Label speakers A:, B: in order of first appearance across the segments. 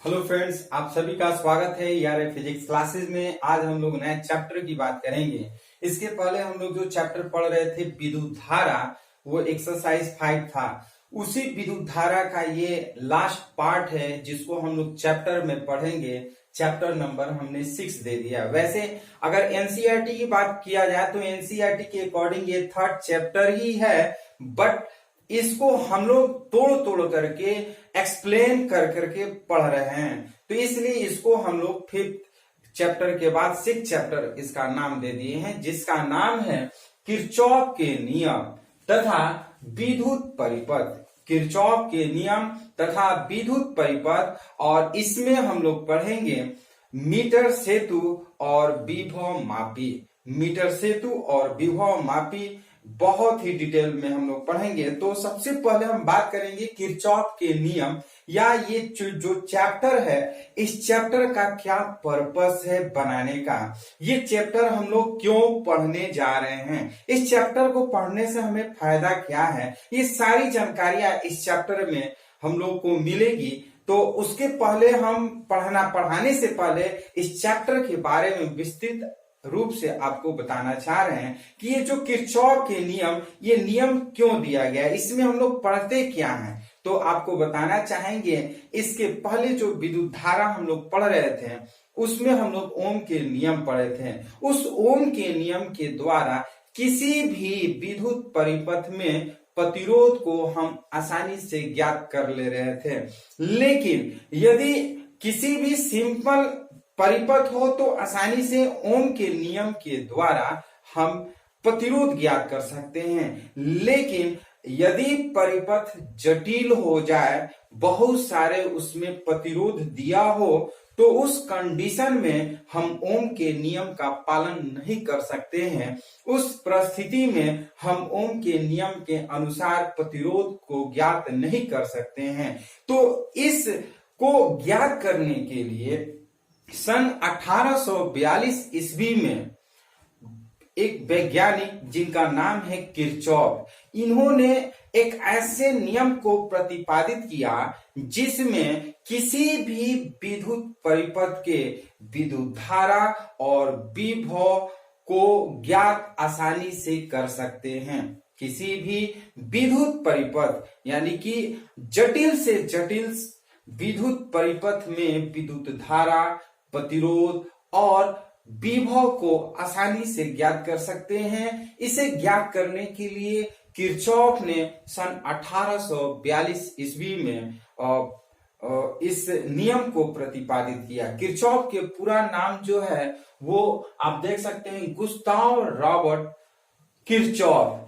A: Hello friends, आप सभी का स्वागत है यार फिजिक्स क्लासेस में। आज हम लोग नए चैप्टर की बात करेंगे। इसके पहले हम लोग जो चैप्टर पढ़ रहे थे विद्युत धारा, वो एक्सरसाइज 5 था। उसी विद्युत धारा का ये लास्ट पार्ट है जिसको हम लोग चैप्टर में पढ़ेंगे। चैप्टर नंबर हमने 6 दे दिया। वैसे अगर एनसीईआरटी की बात किया जाए तो एनसीईआरटी के अकॉर्डिंग ये थर्ड चैप्टर ही है, बट इसको हम लोग तोड़ तोड़ करके एक्सप्लेन कर करके पढ़ रहे हैं, तो इसलिए इसको हम लोग फिफ्थ चैप्टर के बाद 6 चैप्टर इसका नाम दे दिए हैं, जिसका नाम है किरचॉफ के नियम तथा विद्युत परिपथ। किरचॉफ के नियम तथा विद्युत परिपथ, और इसमें हम लोग पढ़ेंगे मीटर सेतु और विभव मापी। मीटर सेतु और विभव मापी बहुत ही डिटेल में हम लोग पढ़ेंगे। तो सबसे पहले हम बात करेंगे किरचॉफ के नियम, या ये जो चैप्टर है, इस चैप्टर का क्या पर्पस है बनाने का, ये चैप्टर हम लोग क्यों पढ़ने जा रहे हैं, इस चैप्टर को पढ़ने से हमें फायदा क्या है, ये सारी जानकारियां इस चैप्टर में हम लोग को मिलेगी। तो उसके पहले हम पढ़ाने से पहले इस चैप्टर के बारे में विस्तृत रूप से आपको बताना चाह रहे हैं कि ये जो किरचॉफ के नियम, ये नियम क्यों दिया गया है, इसमें हम लोग पढ़ते क्या हैं। तो आपको बताना चाहेंगे, इसके पहले जो विद्युत धारा हम लोग पढ़ रहे थे उसमें हम लोग ओम के नियम पढ़े थे। उस ओम के नियम के द्वारा किसी भी विद्युत परिपथ में प्रतिरोध को हम आसानी से ज्ञात कर ले रहे थे। लेकिन यदि किसी भी सिंपल परिपथ हो तो आसानी से ओम के नियम के द्वारा हम प्रतिरोध ज्ञात कर सकते हैं। लेकिन यदि परिपथ जटिल हो जाए, बहुत सारे उसमें प्रतिरोध दिया हो, तो उस कंडीशन में हम ओम के नियम का पालन नहीं कर सकते हैं। उस परिस्थिति में हम ओम के नियम के अनुसार प्रतिरोध को ज्ञात नहीं कर सकते हैं। तो इस को ज्ञात करने के लिए सन 1842 ईस्वी में एक वैज्ञानिक जिनका नाम है किरचॉफ, इन्होंने एक ऐसे नियम को प्रतिपादित किया जिसमें किसी भी विद्युत परिपथ के विद्युत धारा और विभव को ज्ञात आसानी से कर सकते हैं। किसी भी विद्युत परिपथ यानी कि जटिल से जटिल विद्युत परिपथ में विद्युत धारा, प्रतिरोध और विभव को आसानी से ज्ञात कर सकते हैं। इसे ज्ञात करने के लिए किरचॉफ ने सन 1842 ईस्वी में इस नियम को प्रतिपादित किया। किरचॉफ के पूरा नाम जो है वो आप देख सकते हैं, गुस्ताव रॉबर्ट किरचॉफ।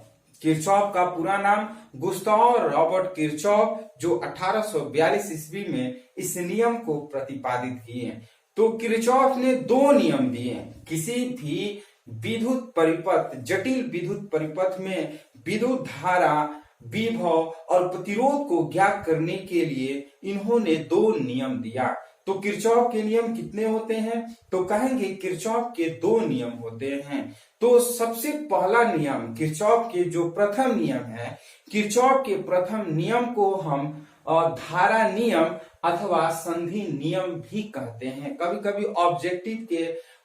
A: किरचॉफ का पूरा नाम गुस्ताव रॉबर्ट किरचॉफ, जो 1842 ईस्वी में इस नियम को प्रतिपादित किए। तो किरचॉफ ने 2 नियम दिए। किसी भी विद्युत परिपथ, जटिल विद्युत परिपथ में विद्युत धारा, विभव और प्रतिरोध को ज्ञात करने के लिए इन्होंने 2 नियम दिया। तो किरचॉफ के नियम कितने होते हैं, तो कहेंगे किरचॉफ के 2 नियम होते हैं। तो सबसे पहला नियम, किरचॉफ के जो प्रथम नियम है, किरचॉफ के प्रथम नियम को हम धारा नियम अथवा संधि नियम भी कहते हैं। कभी कभी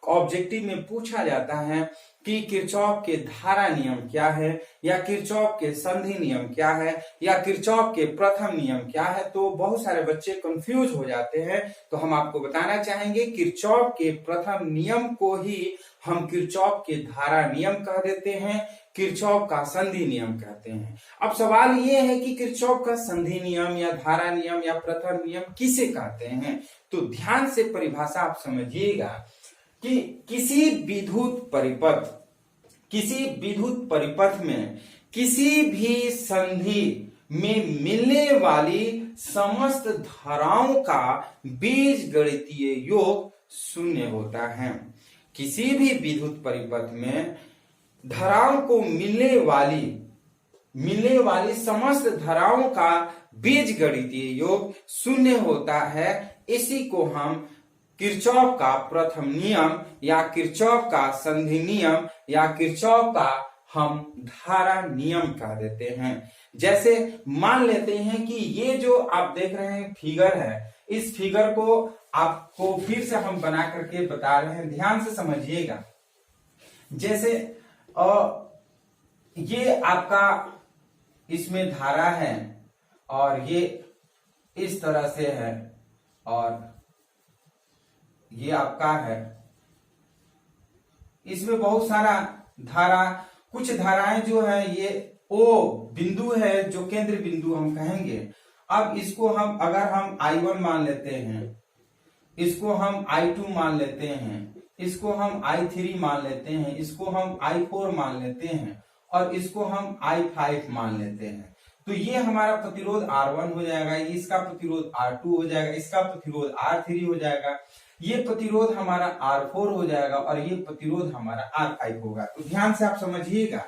A: ऑब्जेक्टिव में पूछा जाता है कि किरचॉफ के धारा नियम क्या है, या किरचॉफ के संधि नियम क्या है, या किरचॉफ के प्रथम नियम क्या है, तो बहुत सारे बच्चे कंफ्यूज हो जाते हैं। तो हम आपको बताना चाहेंगे किरचॉफ के प्रथम नियम को ही हम किरचॉफ के धारा नियम कह देते हैं, किरचॉफ का संधि नियम कहते हैं। अब सवाल ये है कि किरचॉफ का संधि नियम या धारा नियम या प्रथम नियम किसे कहते हैं। तो ध्यान से परिभाषा आप समझिएगा कि किसी विद्युत परिपथ में किसी भी संधि में मिलने वाली समस्त धाराओं का बीजगणितीय योग 0 होता है। किसी भी विद्युत परिपथ में धाराओं को मिलने वाली समस्त धाराओं का बीजगणितीय योग 0 होता है। इसी को हम किरचॉफ का प्रथम नियम या किरचॉफ का संधि नियम या किरचॉफ का हम धारा नियम कह देते हैं। जैसे मान लेते हैं कि ये जो आप देख रहे हैं फिगर है, इस फिगर को आपको फिर से हम बना करके बता रहे हैं, ध्यान से समझिएगा। जैसे ये आपका इसमें धारा है और ये इस तरह से है और ये आपका है, इसमें बहुत सारा धारा, कुछ धाराएं जो है ये ओ बिंदु है जो केंद्र बिंदु हम कहेंगे। अब इसको हम अगर हम I1 मान लेते हैं, इसको हम I2 मान लेते हैं, इसको हम I3 मान लेते हैं, इसको हम I4 मान लेते हैं और इसको हम I5 मान लेते हैं, तो ये हमारा प्रतिरोध R1 हो जाएगा, इसका प्रतिरोध R2 हो जाएगा, इसका प्रतिरोध R3 हो जाएगा, ये प्रतिरोध हमारा R4 हो जाएगा और ये प्रतिरोध हमारा R5 होगा। तो ध्यान से आप समझिएगा,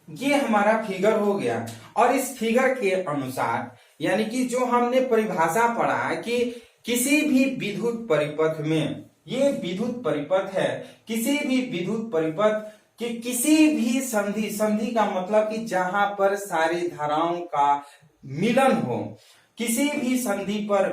A: ये हमारा फिगर हो गया। और इस फिगर के अनुसार यानी कि जो हमने परिभाषा पढ़ा कि किसी भी विद्युत परिपथ में, ये विद्युत परिपथ है, किसी भी विद्युत परिपथ कि किसी भी संधि, संधि का मतलब कि जहां पर सारी धाराओं का मिलन हो, किसी भी संधि पर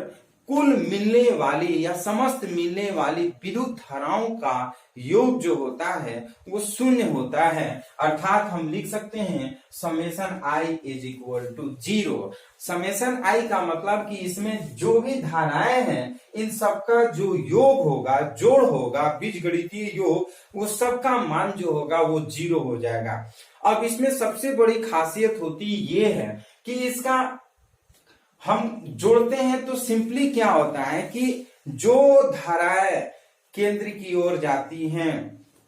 A: कुल मिलने वाली या समस्त मिलने वाली विद्युत धाराओं का योग जो होता है वो शून्य होता है। अर्थात हम लिख सकते हैं summation I is equal to 0। Summation I का मतलब कि इसमें जो भी धाराएं हैं इन सबका जो योग होगा, जोड़ होगा, बीजगणितीय योग, वो सबका मान जो होगा वो 0 हो जाएगा। अब इसमें सबसे बड़ी खासियत होती ये है कि इसका हम जोड़ते हैं तो सिंपली क्या होता है कि जो धाराएं केंद्र की ओर जाती हैं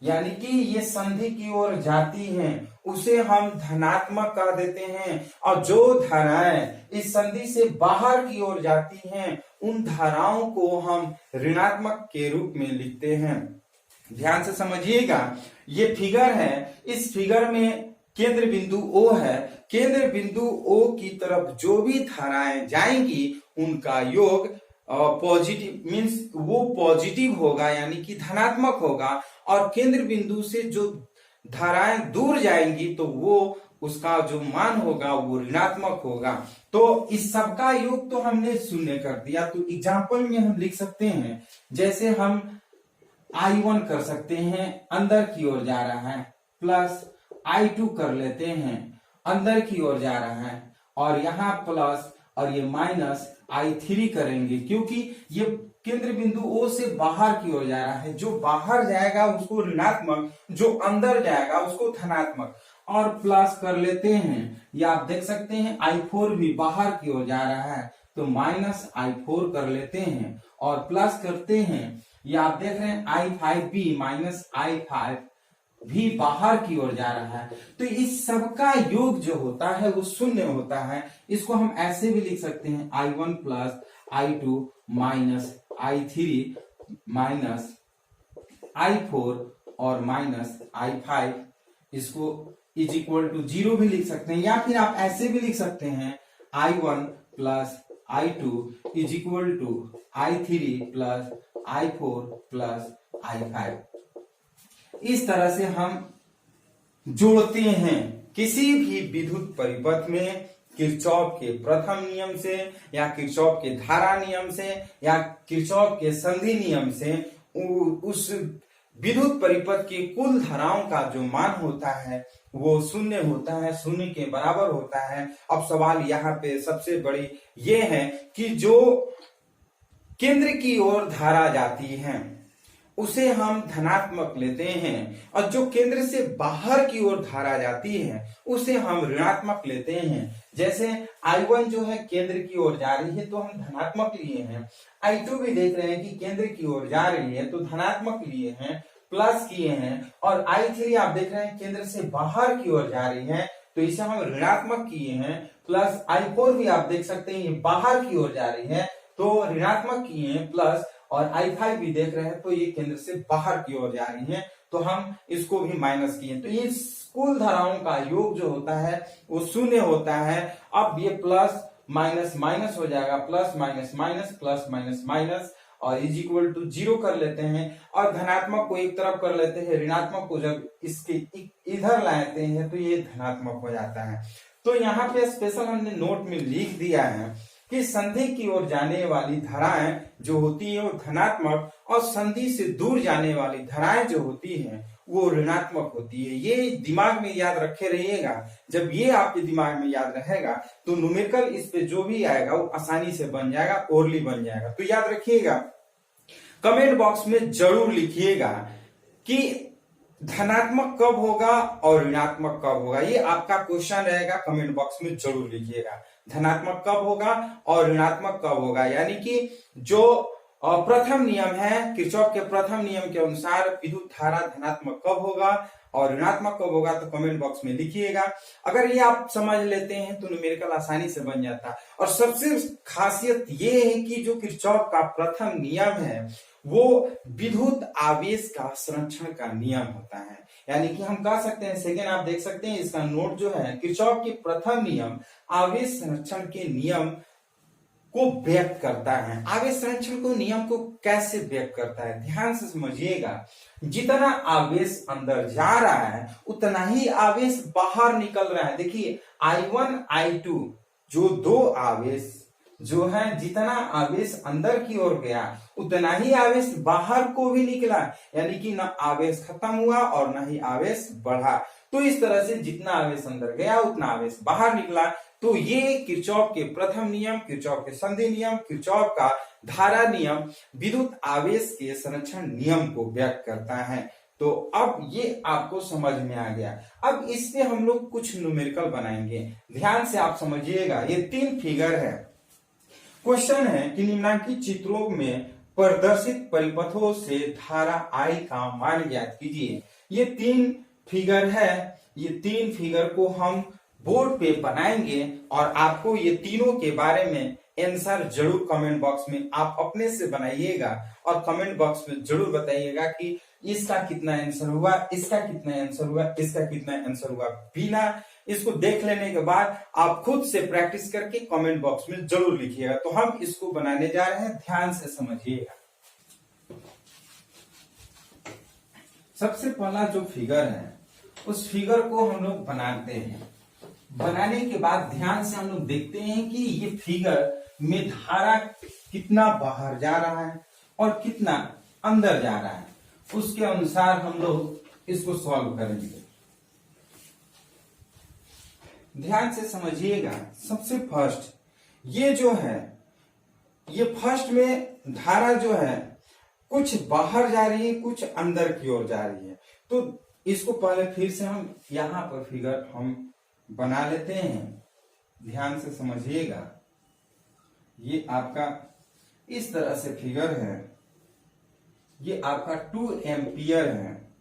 A: यानी कि ये संधि की ओर जाती हैं उसे हम धनात्मक कर देते हैं और जो धाराएं इस संधि से बाहर की ओर जाती हैं उन धाराओं को हम ऋणात्मक के रूप में लिखते हैं। ध्यान से समझिएगा, ये फिगर है, इस फिगर में केंद्र बिंदु O है, केंद्र बिंदु O की तरफ जो भी धाराएं जाएंगी उनका योग पॉजिटिव मीन्स वो पॉजिटिव होगा यानी कि धनात्मक होगा, और केंद्र बिंदु से जो धाराएं दूर जाएंगी तो वो उसका जो मान होगा वो ऋणात्मक होगा। तो इस सब का योग तो हमने शून्य कर दिया। तो एग्जाम्पल में हम लिख सकते हैं, जैसे हम I1 कर सकते हैं, अंदर की ओर जा रहा है, प्लस I2 कर लेते हैं, अंदर की ओर जा रहा है, और यहाँ प्लस और ये माइनस I3 करेंगे क्योंकि ये केंद्र बिंदु O से बाहर की ओर जा रहा है। जो बाहर जाएगा उसको ऋणात्मक, जो अंदर जाएगा उसको धनात्मक, और प्लस कर लेते हैं। या आप देख सकते हैं I4 भी बाहर की ओर जा रहा है तो माइनस I4 कर लेते हैं और प्लस करते हैं। या आप देख रहे हैं I5 भी माइनस I5 भी बाहर की ओर जा रहा है। तो इस सबका योग जो होता है वो शून्य होता है। इसको हम ऐसे भी लिख सकते हैं I1 plus I2 minus I3 minus I4 और माइनस I5, इसको इज इक्वल टू 0 भी लिख सकते हैं। या फिर आप ऐसे भी लिख सकते हैं I1 plus I2 is equal to I3 plus I4 plus I5। इस तरह से हम जोड़ते हैं किसी भी विद्युत परिपथ में किरचॉफ के प्रथम नियम से या किरचॉफ के धारा नियम से या किरचॉफ के संधि नियम से उस विद्युत परिपथ की कुल धाराओं का जो मान होता है वो शून्य होता है, शून्य के बराबर होता है। अब सवाल यहाँ पे सबसे बड़ी ये है कि जो केंद्र की ओर धारा जाती है उसे हम धनात्मक लेते हैं और जो केंद्र से बाहर की ओर धारा जाती है उसे हम ऋणात्मक लेते हैं। जैसे I1 जो है केंद्र की ओर जा रही है तो हम धनात्मक लिए हैं, I2 भी देख रहे हैं कि केंद्र की ओर जा रही है तो धनात्मक लिए हैं, प्लस किए हैं, और I3 आप देख रहे हैं केंद्र से बाहर की ओर जा रही है तो इसे हम ऋणात्मक किए हैं, प्लस I4 भी आप देख सकते हैं ये बाहर की ओर जा रही है तो ऋणात्मक किए हैं, प्लस और I5 भी देख रहे हैं तो ये केंद्र से बाहर की ओर जा रही है तो हम इसको भी माइनस किए। तो ये कुल धाराओं का योग जो होता है वो शून्य होता है। अब ये प्लस माइनस माइनस हो जाएगा, plus minus minus, plus minus minus, और इज इक्वल टू 0 कर लेते हैं और धनात्मक को एक तरफ कर लेते हैं, ऋणात्मक को जब इसके इधर लाते हैं तो ये धनात्मक हो जाता है। तो यहाँ पे स्पेशल हमने नोट में लिख दिया है कि संधि की ओर जाने वाली धाराएं जो होती है वो धनात्मक और संधि से दूर जाने वाली धाराएं जो होती हैं वो ऋणात्मक होती है। ये दिमाग में याद रखे रहिएगा। जब ये आपके दिमाग में याद रहेगा तो न्यूमेरिकल इस पे जो भी आएगा वो आसानी से बन जाएगा, ओरली बन जाएगा। तो याद रखिएगा, कमेंट बॉक्स में जरूर लिखिएगा कि धनात्मक कब होगा और ऋणात्मक कब होगा। ये आपका क्वेश्चन रहेगा, कमेंट बॉक्स में जरूर लिखिएगा। धनात्मक कब होगा और ऋणात्मक कब होगा, यानी कि जो प्रथम नियम है, किरचॉफ के प्रथम नियम के अनुसार विद्युत धारा धनात्मक कब होगा और ऋणात्मक कब होगा, तो कमेंट बॉक्स में लिखिएगा। अगर ये आप समझ लेते हैं तो न्यूमेरिकल आसानी से बन जाता है। और सबसे खासियत ये है कि जो किरचॉफ का प्रथम नियम है वो विद्युत आवेश का संरक्षण का नियम होता है। यानी कि हम कह सकते हैं, सेकेंड आप देख सकते हैं इसका नोट जो है, किरचॉफ के प्रथम नियम आवेश संरक्षण के नियम को व्यक्त करता है। आवेश संरक्षण को नियम को कैसे व्यक्त करता है, ध्यान से समझिएगा। जितना आवेश अंदर जा रहा है उतना ही आवेश बाहर निकल रहा है। देखिए I1 I2 जो दो आवेश जो है, जितना आवेश अंदर की ओर गया उतना ही आवेश बाहर को भी निकला, यानी कि ना आवेश खत्म हुआ और ना ही आवेश बढ़ा। तो इस तरह से जितना आवेश अंदर गया उतना आवेश बाहर निकला। तो ये किरचॉफ के प्रथम नियम, किरचॉफ के संधि नियम, किरचॉफ का धारा नियम विद्युत आवेश के संरक्षण नियम को व्यक्त करता है। तो अब ये आपको समझ में आ गया। अब इस पे हम लोग कुछ न्यूमेरिकल बनाएंगे, ध्यान से आप समझिएगा। ये 3 फिगर है। क्वेश्चन है कि निम्नलिखित चित्रों में प्रदर्शित परिपथों से धारा I का मान ज्ञात कीजिए। ये 3 फिगर है। ये 3 फिगर को हम बोर्ड पे बनाएंगे और आपको ये तीनों के बारे में आंसर जरूर कमेंट बॉक्स में आप अपने से बनाइएगा और कमेंट बॉक्स में जरूर बताइएगा कि इसका कितना आंसर हुआ, इसका कितना आंसर हुआ, इसका कितना आंसर हुआ। बिना इसको देख लेने के बाद आप खुद से प्रैक्टिस करके कमेंट बॉक्स में जरूर लिखिएगा। तो हम इसको बनाने जा रहे हैं, ध्यान से समझिएगा। सबसे पहला जो फिगर है उस फिगर को हम लोग बनाते हैं। बनाने के बाद ध्यान से हम लोग देखते हैं कि ये फिगर में धारा कितना बाहर जा रहा है और कितना अंदर जा रहा है, उसके अनुसार हम लोग इसको सॉल्व करेंगे। ध्यान से समझिएगा। सबसे फर्स्ट ये जो है, ये फर्स्ट में धारा जो है कुछ बाहर जा रही है, कुछ अंदर की ओर जा रही है। तो इसको पहले फिर से हम यहां पर फिगर हम बना लेते हैं, ध्यान से समझिएगा। ये आपका इस तरह से फिगर है। ये आपका 2 एम्पियर है,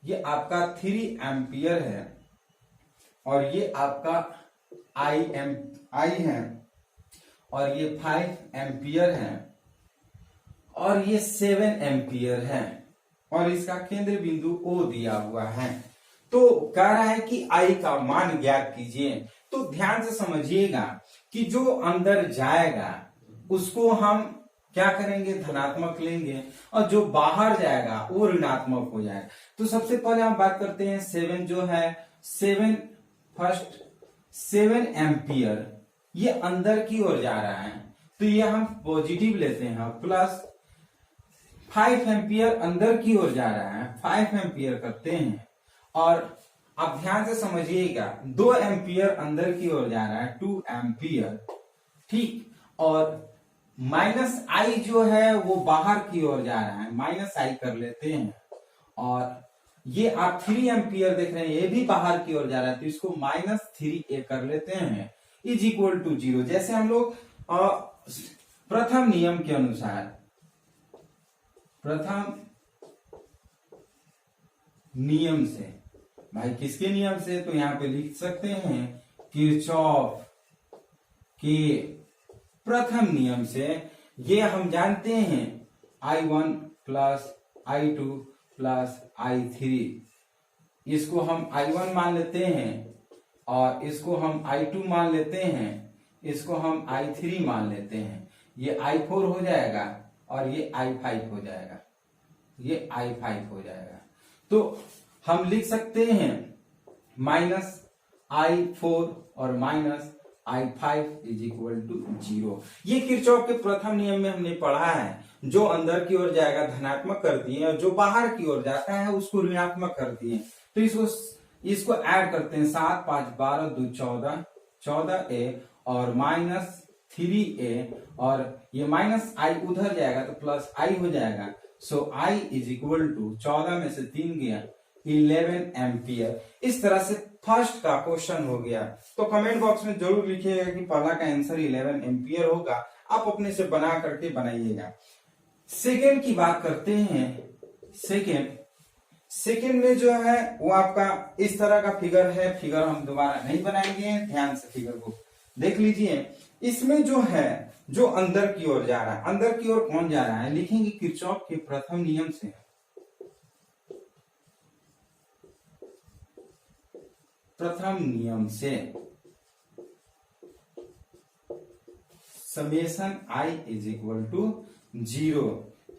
A: ये आपका 3 एम्पियर है और ये आपका I है और ये 5 एम्पियर है और ये 7 एम्पियर है और इसका केंद्र बिंदु O दिया हुआ है। तो कह रहा है कि I का मान ज्ञात कीजिए। तो ध्यान से समझिएगा कि जो अंदर जाएगा उसको हम क्या करेंगे, धनात्मक लेंगे और जो बाहर जाएगा वो ऋणात्मक हो जाएगा। तो सबसे पहले हम बात करते हैं 7 जो है, 7 एम्पियर ये अंदर की ओर जा रहा है तो ये हम पॉजिटिव लेते हैं, प्लस 5 एम्पियर अंदर की ओर जा रहा है, 5 एम्पियर करते हैं। और आप ध्यान से समझिएगा 2 एम्पियर अंदर की ओर जा रहा है, 2 एम्पियर, ठीक। और माइनस I जो है वो बाहर की ओर जा रहा है, माइनस I कर लेते हैं। और ये आप 3 एम्पियर देख रहे हैं, ये भी बाहर की ओर जा रहा है तो इसको -3A कर लेते हैं, इज इक्वल टू 0। जैसे हम लोग प्रथम नियम के अनुसार, प्रथम नियम से, भाई किसके नियम से, तो यहां पे लिख सकते हैं किरचॉफ के प्रथम नियम से। ये हम जानते हैं I1 plus I2 plus I3, इसको हम I1 मान लेते हैं और इसको हम I2 मान लेते हैं, इसको हम I3 मान लेते हैं। ये I4 हो जाएगा और ये I5 हो जाएगा, ये I5 हो जाएगा। तो हम लिख सकते हैं -I4 और I5 इज इक्वल टू 0। ये किरचॉफ के प्रथम नियम में हमने पढ़ा है, जो अंदर की ओर जाएगा धनात्मक करती है और जो बाहर की ओर जाता है उसको ऋणात्मक करती है। तो इसको ऐड करते हैं, 7 5 12 2 14, 14a और -3a, और ये माइनस आई उधर जाएगा तो प्लस आई हो जाएगा। So I is equal to 14 में से 3 गया 11 एम्पियर। इस तरह से फर्स्ट का क्वेश्चन हो गया। तो कमेंट बॉक्स में जरूर लिखिएगा कि पहला का आंसर 11 एम्पियर होगा। आप अपने से बना करके बनाइएगा। सेकेंड की बात करते हैं। सेकेंड में जो है वो आपका इस तरह का फिगर है। फिगर हम दोबारा नहीं बनाएंगे, ध्यान से फिगर को देख लीजिए। इसमें जो है, जो अंदर की ओर जा रहा है, अंदर की ओर कौन जा रहा है, लिखेंगे किरचॉफ के प्रथम नियम से। प्रथम नियम से summation I is equal to 0।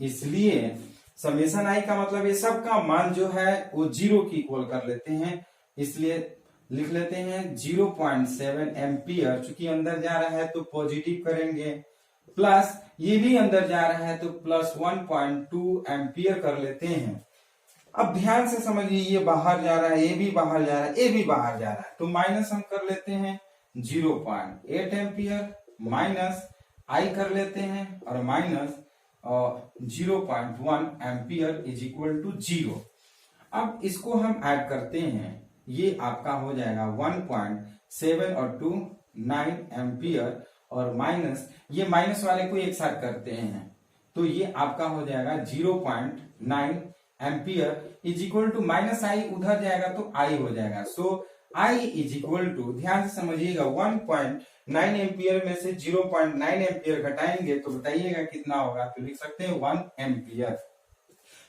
A: इसलिए समेशन आई का मतलब ये सब का मान जो है वो 0 की इक्वल कर लेते हैं। इसलिए लिख लेते हैं 0.7 एम्पियर। चूंकि अंदर जा रहा है तो पॉजिटिव करेंगे, प्लस ये भी अंदर जा रहा है तो प्लस 1.2 एम्पियर कर लेते हैं। अब ध्यान से समझिए, ये बाहर जा रहा है, ये भी बाहर जा रहा है, ये भी बाहर जा रहा है, तो माइनस हम कर लेते हैं 0.8 एम्पियर, माइनस आई कर लेते हैं और minus 0.1 ampere is equal to 0। अब इसको हम ऐड करते हैं, ये आपका हो जाएगा 1.7 और 2 9 एम्पियर, और माइनस ये माइनस वाले को एक साथ करते हैं तो ये आपका हो जाएगा 0.9 ampere is equal to minus I उधर जाएगा तो आई हो जाएगा। So I is equal to, ध्यान से समझिएगा, 1.9 एम्पियर में से 0.9 एम्पियर घटाएंगे तो बताइएगा कितना होगा, तो लिख सकते हैं 1 एम्पियर।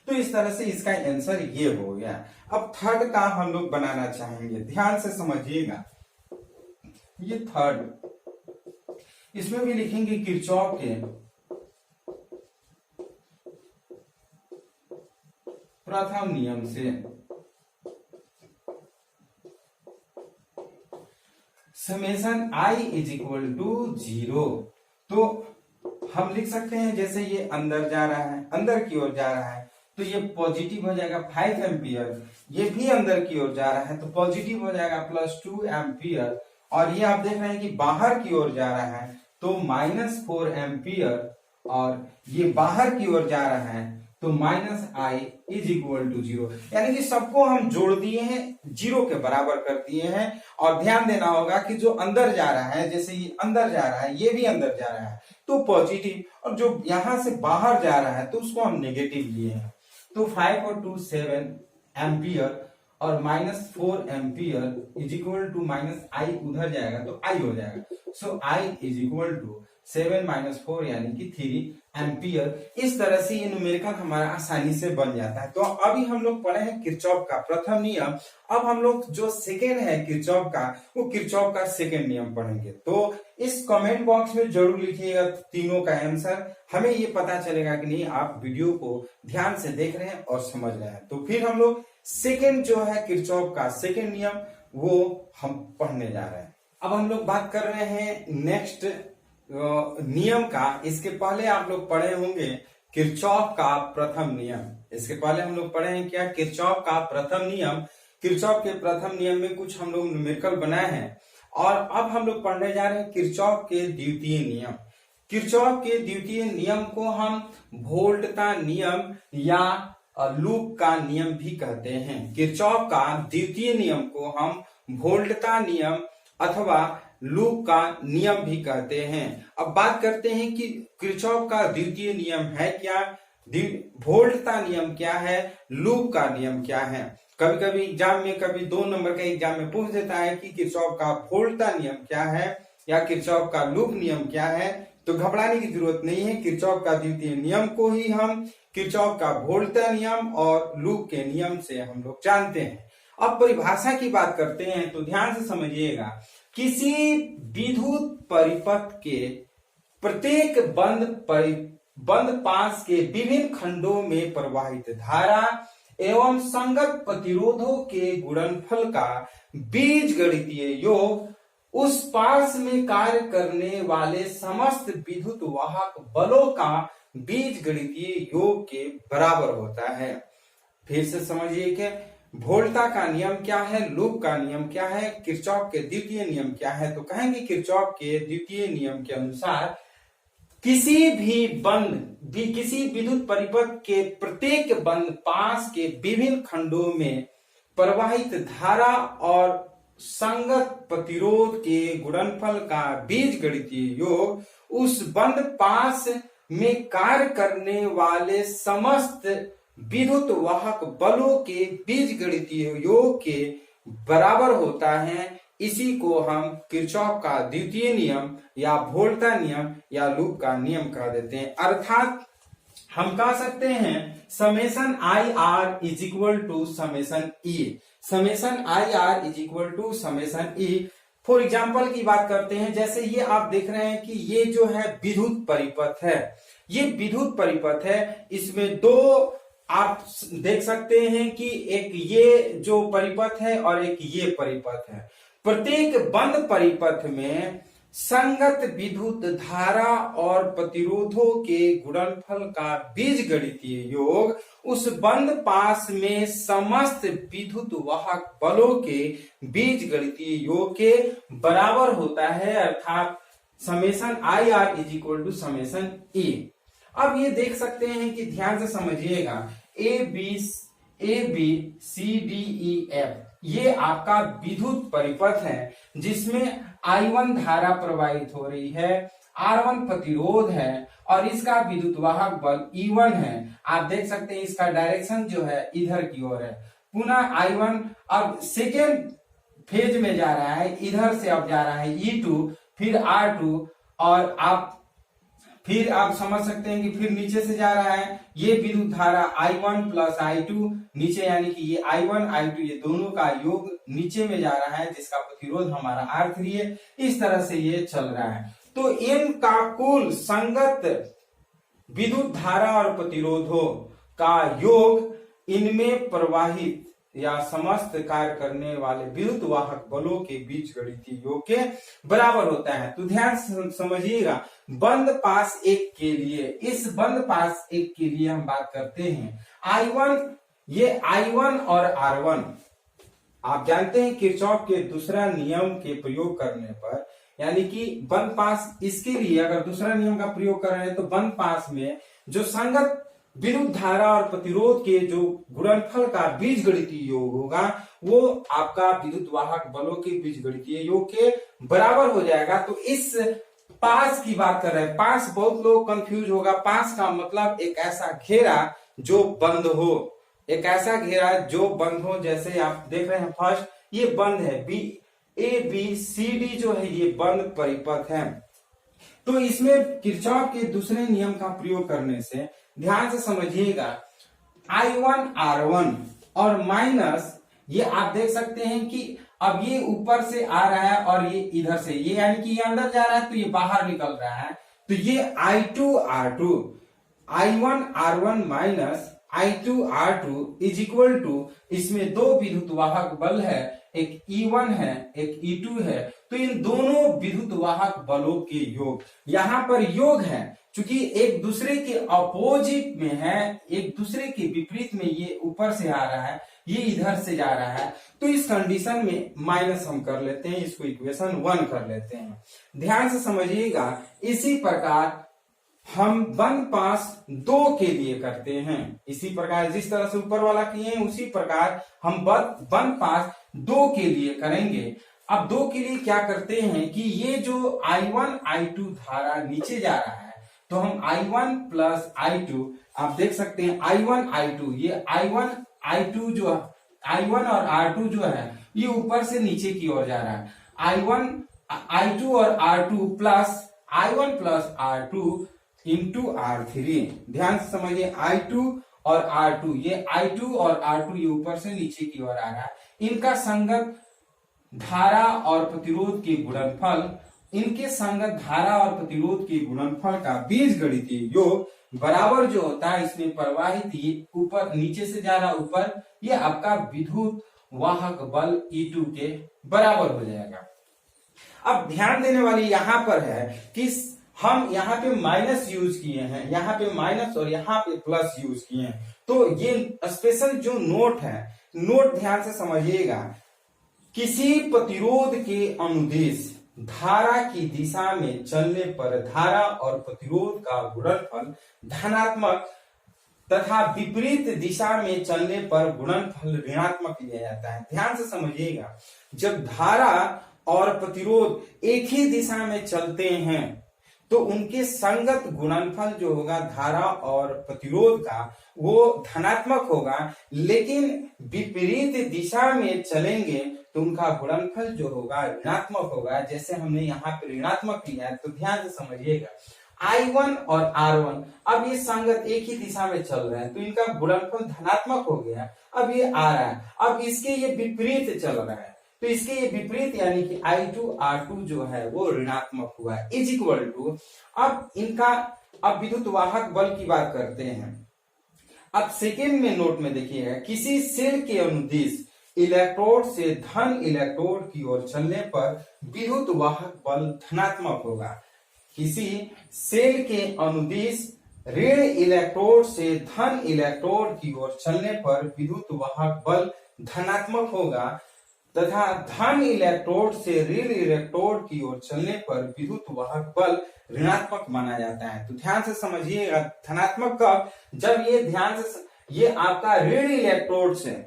A: तो इस तरह से इसका आंसर ये हो गया। अब थर्ड का हम लोग बनाना चाहेंगे, ध्यान से समझिएगा। ये थर्ड, इसमें भी लिखेंगे किरचॉफ के प्रथम नियम से summation I is equal to 0। तो हम लिख सकते हैं, जैसे ये अंदर जा रहा है, अंदर की ओर जा रहा है तो ये पॉजिटिव हो जाएगा 5 एम्पियर, ये भी अंदर की ओर जा रहा है तो पॉजिटिव हो जाएगा +2 एम्पियर, और ये आप देख रहे हैं कि बाहर की ओर जा रहा है तो -4 एम्पियर, और ये बाहर की ओर जा रहा है तो -i इज इक्वल टू 0। यानी कि सबको हम जोड़ दिए हैं, 0 के बराबर कर दिए हैं। और ध्यान देना होगा कि जो अंदर जा रहा है, जैसे ये अंदर जा रहा है, ये भी अंदर जा रहा है तो पॉजिटिव, और जो यहां से बाहर जा रहा है तो उसको हम नेगेटिव लिए हैं। तो 5 और 2 7 एम्पियर और -4 ampere is equal to -i उधर जाएगा तो i हो जाएगा। So i is equal to 7 - 4 यानी कि 3 एम्पियर। इस तरह से ये न्यूमेरिकल हमारा आसानी से बन जाता है। तो अभी हम लोग पढ़े हैं किरचॉफ का प्रथम नियम। अब हम लोग जो सेकेंड है किरचॉफ का, वो किरचॉफ का सेकेंड नियम पढ़ेंगे। तो इस कमेंट बॉक्स में जरूर लिखिएगा तीनों का आंसर, हमें ये पता चलेगा कि नहीं आप वीडियो को ध्यान से देख रहे हैं और समझ रहे हैं। तो फिर हम लोग सेकेंड जो है किरचॉफ का सेकेंड नियम वो हम पढ़ने जा रहे हैं। अब हम लोग बात कर रहे हैं नेक्स्ट नियम का। इसके पहले आप लोग पढ़े होंगे किरचॉफ का प्रथम नियम। इसके पहले हम लोग पढ़े हैं क्या, किरचॉफ का प्रथम नियम। किरचॉफ के प्रथम नियम में कुछ हम लोग न्यूमेरिकल बनाए हैं, और अब हम लोग पढ़ने जा रहे हैं किरचॉफ के द्वितीय नियम। किरचॉफ के द्वितीय नियम को हम वोल्ट का नियम या लूप का नियम भी कहते हैं। किरचॉफ का द्वितीय नियम को हम वोल्ट का नियम अथवा लूप का नियम भी कहते हैं। अब बात करते हैं कि किरचॉफ का द्वितीय नियम है क्या, वोल्ट का नियम क्या है, लूप का नियम क्या है। कभी कभी एग्जाम में, कभी 2 नंबर का एग्जाम में पूछ देता है कि किरचॉफ का वोल्ट का नियम क्या है या किरचॉफ का लूप नियम क्या है। तो घबराने की जरूरत नहीं है, किरचॉफ का द्वितीय नियम को ही हम किरचॉफ का वोल्ट का नियम और लूप के नियम से हम लोग जानते हैं। अब परिभाषा की बात करते हैं तो ध्यान से समझिएगा। किसी विद्युत परिपथ के प्रत्येक बंद पास के विभिन्न खंडों में प्रवाहित धारा एवं संगत प्रतिरोधों के गुणनफल का बीजगणितीय योग उस पास में कार्य करने वाले समस्त विद्युत वाहक बलों का बीजगणितीय योग के बराबर होता है। फिर से समझिए कि वोल्टा का नियम क्या है, लूप का नियम क्या है, किरचॉफ के द्वितीय नियम क्या है। तो कहेंगे किरचॉफ के द्वितीय नियम के अनुसार किसी विद्युत परिपथ के प्रत्येक बंद पास के विभिन्न खंडों में प्रवाहित धारा और संगत प्रतिरोध के गुणनफल का बीजगणितीय योग उस बंद पास में कार्य करने वाले समस्त विद्युत वाहक बलों के बीजगणितीय योग के बराबर होता है। इसी को हम किरचॉफ का द्वितीय नियम या वोल्टा नियम या लूप का नियम कह देते हैं। अर्थात हम कह सकते हैं summation I R is equal to summation E. Summation I R is equal to summation E. For example की बात करते हैं, जैसे ये आप देख रहे हैं कि ये जो है विद्युत परिपथ है, ये विद्युत परिपथ है। इसमें दो आप देख सकते हैं कि एक ये जो परिपथ है और एक ये परिपथ है। प्रत्येक बंद परिपथ में संगत विद्युत धारा और प्रतिरोधों के गुणनफल का बीजगणितीय योग उस बंद पास में समस्त विद्युत वाहक बलों के बीजगणितीय योग के बराबर होता है। अर्थात summation I R is equal to summation E. अब ये देख सकते हैं कि ध्यान से समझिएगा, A B C D E F ये आपका विद्युत परिपथ है जिसमें I1 धारा प्रवाहित हो रही है, R1 प्रतिरोध है और इसका विद्युत वाहक बल E1 है। आप देख सकते हैं इसका डायरेक्शन जो है इधर की ओर है। पुनः I1 अब सेकेंड फेज में जा रहा है, इधर से अब जा रहा है E2 फिर R2 और फिर आप समझ सकते हैं कि फिर नीचे से जा रहा है ये विद्युत धारा I1 प्लस I2 नीचे, यानी कि ये I1 I2 ये दोनों का योग नीचे में जा रहा है जिसका प्रतिरोध हमारा R3 है। इस तरह से ये चल रहा है। तो इनका कुल संगत विद्युत धारा और प्रतिरोधों का योग इनमें प्रवाहित या समस्त कार्य करने वाले विद्युत वाहक बलों के बीजगणितीय योग के बराबर होता है। तो ध्यान से समझिएगा, बंद पास एक के लिए, इस बंद पास एक के लिए हम बात करते हैं I1, ये I1 और R1 आप जानते हैं किरचॉफ के दूसरा नियम के प्रयोग करने पर, यानी कि बंद पास इसके लिए अगर दूसरा नियम का प्रयोग कर रहे हैं तो बंद पास में जो संगत विद्युत धारा और प्रतिरोध के जो गुणनफल का बीजगणितीय योग होगा वो आपका विद्युत वाहक बलों के बीजगणितीय योग के बराबर हो जाएगा। तो इस पास की बात कर रहे हैं। पास बहुत लोग कंफ्यूज होगा। पास का मतलब एक ऐसा घेरा जो बंद हो, एक ऐसा घेरा जो बंद हो। जैसे आप देख रहे हैं फर्स्ट ये बंद है, ए बी सी डी जो है ये बंद परिपथ है। तो इसमें किरचॉफ के दूसरे नियम का प्रयोग करने से ध्यान से समझिएगा, I1 R1 और माइनस ये आप देख सकते हैं कि अब ये ऊपर से आ रहा है और ये इधर से, ये यानी कि ये अंदर जा रहा है तो ये बाहर निकल रहा है। तो ये I2 R2, I1 R1 minus I2 R2 is equal to, इसमें दो विद्युत वाहक बल है, एक E1 है एक E2 है। तो इन दोनों विद्युत वाहक बलों के योग, यहां पर योग है क्योंकि एक दूसरे के अपोजिट में है, एक दूसरे के विपरीत में, ये ऊपर से आ रहा है ये इधर से जा रहा है। तो इस कंडीशन में माइनस हम कर लेते हैं, इसको इक्वेशन 1 कर लेते हैं। ध्यान से समझिएगा, इसी प्रकार हम बंद पास 2 के लिए करते हैं। इसी प्रकार जिस तरह से ऊपर वाला किए हैं उसी प्रकार हम बंद पास 2 के लिए करेंगे। अब 2 के लिए क्या करते हैं कि ये जो I1 I2 धारा नीचे जा रहा है तो हम I1 प्लस I2 आप देख सकते हैं I1 I2, ये I1 I2 जो I1 और R2 जो है ये ऊपर से नीचे की ओर जा रहा है। I1 I2 और R2 plus I1 plus R2 into R3। ध्यान से समझिए, I2 और R2, ये I2 और R2 ये ऊपर से नीचे की ओर आ रहा है। इनका संगत धारा और प्रतिरोध के गुणनफल, इनके संगत धारा और प्रतिरोध के गुणनफल का बीजगणितीय योग बराबर जो होता है, इसमें प्रवाहित ये ऊपर नीचे से जा रहा ऊपर, ये आपका विद्युत वाहक बल E2 के बराबर हो जाएगा। अब ध्यान देने वाली यहां पर है कि हम यहाँ पे माइनस यूज किए हैं, यहाँ पे माइनस और यहाँ पे प्लस यूज किए हैं। तो ये स्पेशल जो नोट है, नोट ध्यान से समझिएगा। किसी प्रतिरोध के अनुदिश धारा की दिशा में चलने पर धारा और प्रतिरोध का गुणनफल धनात्मक तथा विपरीत दिशा में चलने पर गुणनफल ऋणात्मक लिया जाता है। ध्यान से समझिएगा, जब धारा और प्रतिरोध एक ही दिशा में चलते हैं तो उनके संगत गुणनफल जो होगा धारा और प्रतिरोध का वो धनात्मक होगा, लेकिन विपरीत दिशा में चलेंगे तो उनका गुणनफल जो होगा ऋणात्मक होगा। जैसे हमने यहाँ पे ऋणात्मक लिया है, तो ध्यान से समझिएगा I1 और R1 अब ये संगत एक ही दिशा में चल रहे हैं तो इनका गुणनफल धनात्मक हो गया। अब ये आ रहा है, अब इसके ये विपरीत चल रहा है तो इसके ये विपरीत यानी कि I2 R2 जो है वो ऋणात्मक हुआ है, इज इक्वल टू। अब इनका अब विद्युत वाहक बल की बात करते हैं। अब सेकेंड में नोट में देखिएगा, किसी सेल के अनुदिश इलेक्ट्रोड से धन इलेक्ट्रोड की ओर चलने पर विद्युत वाहक बल धनात्मक होगा। किसी सेल के अनुदिश ऋण इलेक्ट्रोड से धन इलेक्ट्रोड की ओर चलने पर विद्युत वाहक बल धनात्मक होगा तथा धन इलेक्ट्रोड से ऋण इलेक्ट्रोड की ओर चलने पर विद्युत वाहक बल ऋणात्मक माना जाता है। तो ध्यान से समझिएगा, धनात्मक कब, जब ये ध्यान से ये आपका ऋण इलेक्ट्रोड से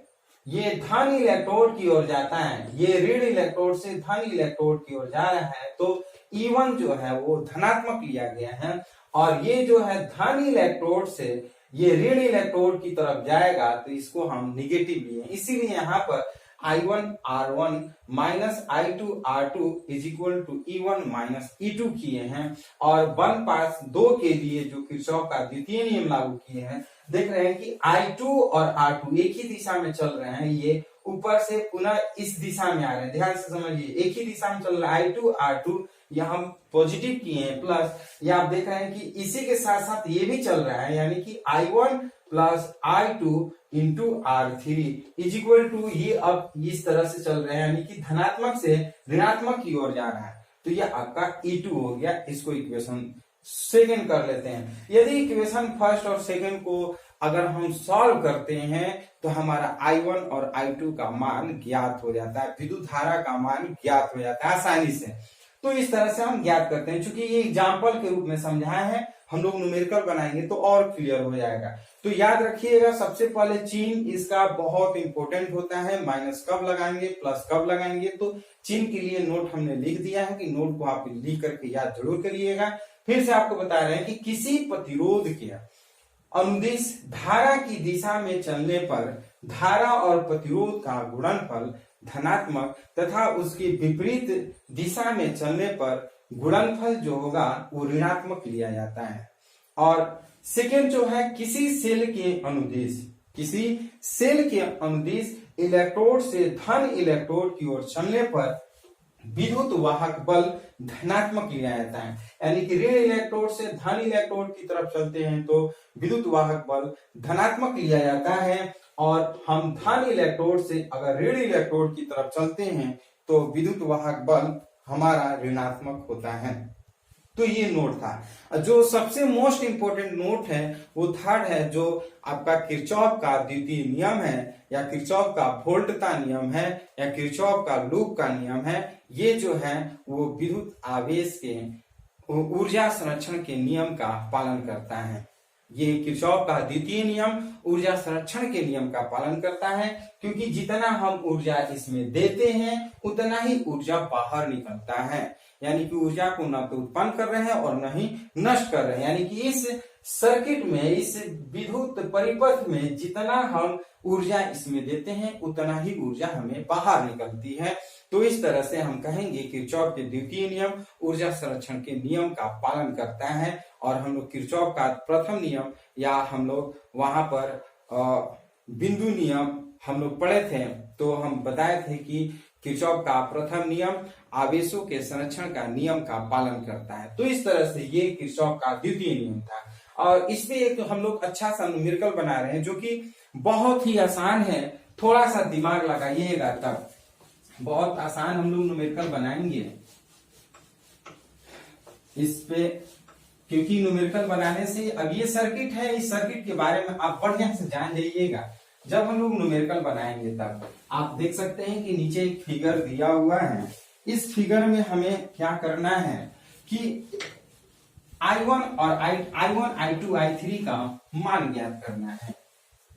A: ये धन इलेक्ट्रोड की ओर जाता है, ये ऋण इलेक्ट्रोड से धन इलेक्ट्रोड की ओर जा रहा है तो E1 जो है वो धनात्मक लिया गया है, और ये जो है धन इलेक्ट्रोड से ये ऋण इलेक्ट्रोड की तरफ जाएगा तो इसको हम निगेटिव लिए। इसीलिए यहाँ पर I1 R1 minus I2 R2 is equal to E1 minus E2 किए हैं। और 1 पास 2 के लिए जो किरचॉफ का द्वितीय नियम लागू किए हैं, देख रहे हैं कि I2 और R2 एक ही दिशा में चल रहे हैं, ये ऊपर से पुनः इस दिशा में आ रहे हैं। ध्यान से समझिए, एक ही दिशा में चल रहा है I2 R2, यह हम पॉजिटिव किए हैं प्लस, ये आप देख रहे हैं कि इसी के साथ साथ ये भी चल रहा है यानी कि I1 plus I2 into R3 is equal to, ये अब इस तरह से चल रहे हैं यानी कि धनात्मक से ऋणात्मक की ओर जा रहा है तो ये आपका E2 हो गया। इसको इक्वेशन सेकंड कर लेते हैं। यदि इक्वेशन फर्स्ट और सेकंड को अगर हम सॉल्व करते हैं तो हमारा I1 और I2 का मान ज्ञात हो जाता है, विद्युत धारा का मान ज्ञात हो जाता है आसानी से। तो इस तरह से हम ज्ञात करते हैं। चूंकि ये एग्जाम्पल के रूप में समझाए हैं, हम लोग न्यूमेरिकल बनाएंगे तो और क्लियर हो जाएगा। तो याद रखिएगा, सबसे पहले चिन्ह इसका बहुत इंपॉर्टेंट होता है, माइनस कब लगाएंगे प्लस कब लगाएंगे। तो चिन्ह के लिए नोट हमने लिख दिया है कि नोट को आप लिख करके याद जरूर करिएगा। फिर से आपको बता रहे हैं कि किसी प्रतिरोध के अनुदिश धारा की दिशा में चलने पर धारा और प्रतिरोध का गुणनफल धनात्मक तथा उसके विपरीत दिशा में चलने पर गुणनफल जो होगा वो ऋणात्मक लिया जाता है। और सेकेंड जो है, किसी सेल के अनुदिश इलेक्ट्रोड से धन इलेक्ट्रोड की ओर चलने पर विद्युत वाहक बल धनात्मक लिया जाता है। यानी कि ऋण इलेक्ट्रोड से धन इलेक्ट्रोड की तरफ चलते हैं तो विद्युत वाहक बल धनात्मक लिया जाता है, और हम धन इलेक्ट्रोड से अगर ऋण इलेक्ट्रोड की तरफ चलते हैं तो विद्युत वाहक बल हमारा ऋणात्मक होता है। तो ये नोट था। जो सबसे मोस्ट इंपोर्टेंट नोट है वो थर्ड है, जो आपका किरचॉफ का द्वितीय नियम है या किरचॉफ का वोल्टता नियम है या किरचॉफ का लूप का नियम है। ये जो है वो विद्युत आवेश के ऊर्जा संरक्षण के नियम का पालन करता है। ये किरचॉफ का द्वितीय नियम ऊर्जा संरक्षण के नियम का पालन करता है, क्योंकि जितना हम ऊर्जा इसमें देते हैं उतना ही ऊर्जा बाहर निकलता है। यानी कि ऊर्जा को न तो उत्पन्न कर रहे हैं और न ही नष्ट कर रहे हैं। यानी कि इस सर्किट में, इस विद्युत परिपथ में जितना हम ऊर्जा इसमें देते हैं उतना ही ऊर्जा हमें बाहर निकलती है। तो इस तरह से हम कहेंगे किरचॉफ के द्वितीय नियम ऊर्जा संरक्षण के नियम का पालन करता है। और हम लोग किरचॉफ का प्रथम नियम या हम लोग वहां पर बिंदु नियम हम लोग पढ़े थे, तो हम बताए थे कि किरचॉफ का प्रथम नियम आवेशों के संरक्षण का नियम का पालन करता है। तो इस तरह से ये किरचॉफ का द्वितीय नियम था। और इसमें एक हम लोग अच्छा सा न्यूमेरिकल बना रहे हैं जो कि बहुत ही आसान है, थोड़ा सा दिमाग लगाइएगा तब बहुत आसान हम लोग न्यूमेरिकल बनाएंगे। इस पे, क्योंकि न्यूमेरिकल बनाने से अब ये सर्किट है, इस सर्किट के बारे में आप बढ़िया से जान जाइएगा। जब हम लोग न्यूमेरिकल बनाएंगे तब आप देख सकते हैं कि नीचे एक फिगर दिया हुआ है। इस फिगर में हमें क्या करना है कि I1 और I1, I2, I3 का मान ज्ञात करना है।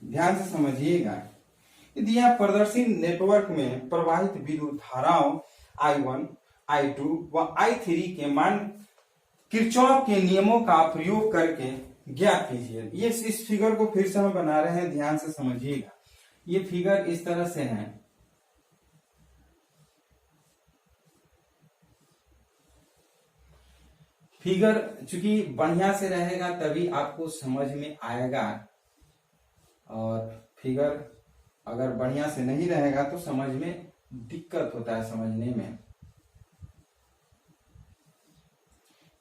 A: ध्यान से समझिएगा। यदि आप प्रदर्शी नेटवर्क में प्रवाहित विद्युत धाराओं I1, I2 व I3 के मान किरचॉफ के नियमों का प्रयोग करके ज्ञात कीजिए। ये इस फिगर को फिर से हम बना रहे हैं, ध्यान से समझिएगा। ये फिगर इस तरह से है। फिगर चूंकि बढ़िया से रहेगा तभी आपको समझ में आएगा, और फिगर अगर बढ़िया से नहीं रहेगा तो समझ में दिक्कत होता है समझने में।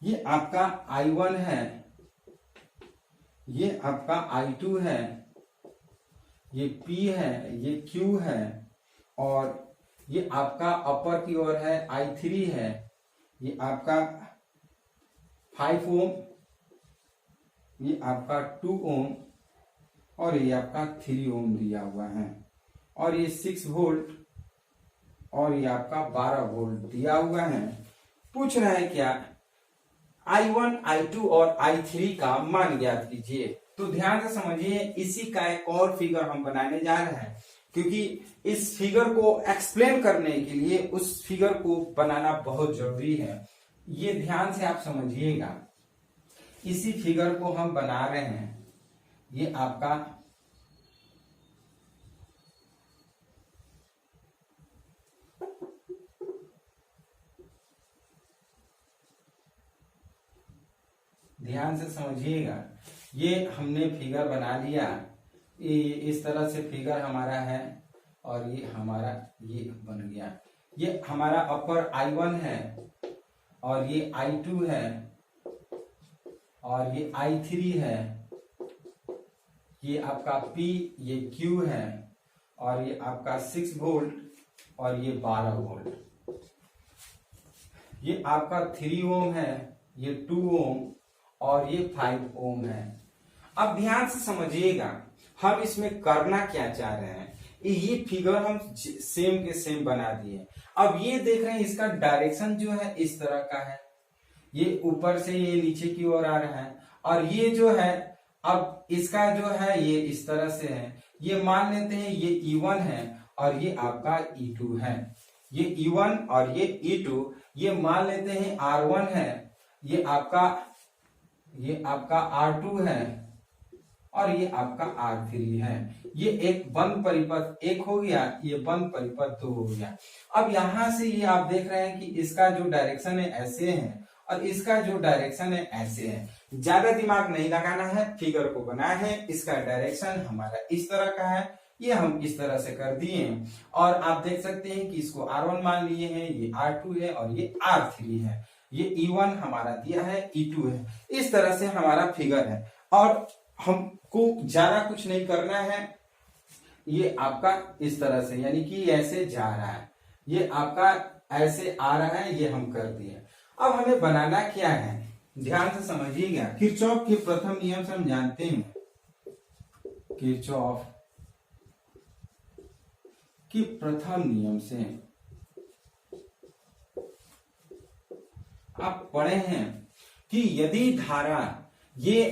A: ये आपका I1 है, ये आपका I2 है, ये P है, ये Q है, और ये आपका अपर की ओर है I3 है, ये आपका 5 ओम, ये आपका 2 ओम, और ये आपका 3 ओम दिया हुआ है, और ये 6 वोल्ट, और ये आपका 12 वोल्ट दिया हुआ है। पूछ रहा है क्या, I1, I2 और I3 का मान ज्ञात कीजिए। तो ध्यान से समझिए, इसी का एक और फिगर हम बनाने जा रहे हैं, क्योंकि इस फिगर को एक्सप्लेन करने के लिए उस फिगर को बनाना बहुत जरूरी है। ये ध्यान से आप समझिएगा। इसी फिगर को हम बना रहे हैं। ये आपका ध्यान से समझिएगा। ये हमने फिगर बना लिया, ये इस तरह से फिगर हमारा है, और ये हमारा ये बन गया। ये हमारा अपर I1 है, और ये I2 है, और ये I3 है, ये आपका P, ये Q है, और ये आपका 6 वोल्ट, और ये 12 वोल्ट। ये आपका 3 ओम है, ये 2 ओम, और ये 5 ओम है। अब ध्यान से समझिएगा, हम इसमें करना क्या चाह रहे हैं। ये फिगर हम सेम के सेम बना दिए। अब ये देख रहे हैं, इसका डायरेक्शन जो है इस तरह का है, ये ऊपर से ये नीचे की ओर आ रहा है, और ये जो है अब इसका जो है ये इस तरह से है। ये मान लेते हैं ये E1 है, और ये आपका E2 है। ये E1 और ये E2 ये मान लेते हैं R1 है, ये आपका R2 है, और ये आपका R3 है। ये एक बंद परिपथ 1 हो गया, ये बंद परिपथ 2 हो गया। अब यहां से ये आप देख रहे हैं कि इसका जो डायरेक्शन है ऐसे है, और इसका जो डायरेक्शन है ऐसे है। ज्यादा दिमाग नहीं लगाना है, फिगर को बनाया है, इसका डायरेक्शन हमारा इस तरह का है, ये हम इस तरह से कर दिए। और आप देख सकते हैं कि इसको R1 मान लिए हैं, ये R2 है, और ये R3 है। ये E1 हमारा दिया है, E2 है। इस तरह से हमारा फिगर है, और हमको ज्यादा कुछ नहीं करना है। ये आपका इस तरह से, यानी कि ऐसे जा रहा है, ये आपका ऐसे आ रहा है, ये हम कर दिए। अब हमें बनाना क्या है, ध्यान से समझिएगा। किरचॉफ के प्रथम नियम से हम जानते हैं, किरचॉफ के प्रथम नियम से आप पढ़े हैं कि यदि धारा ये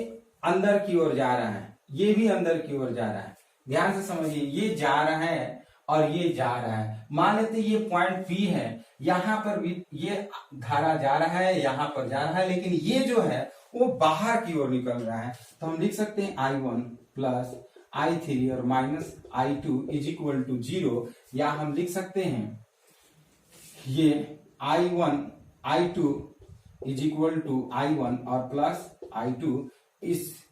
A: अंदर की ओर जा रहा है, ये भी अंदर की ओर जा रहा है, ध्यान से समझिए, ये जा रहा है और ये जा रहा है। मान लेते ये पॉइंट P है, यहां पर भी ये धारा जा रहा है, यहां पर जा रहा है, लेकिन ये जो है वो बाहर की ओर निकल रहा है। तो हम लिख सकते हैं I1 प्लस I3 और minus I2 is equal to 0, या हम लिख सकते हैं ये I1 I2 is equal to I1 और प्लस I2 इस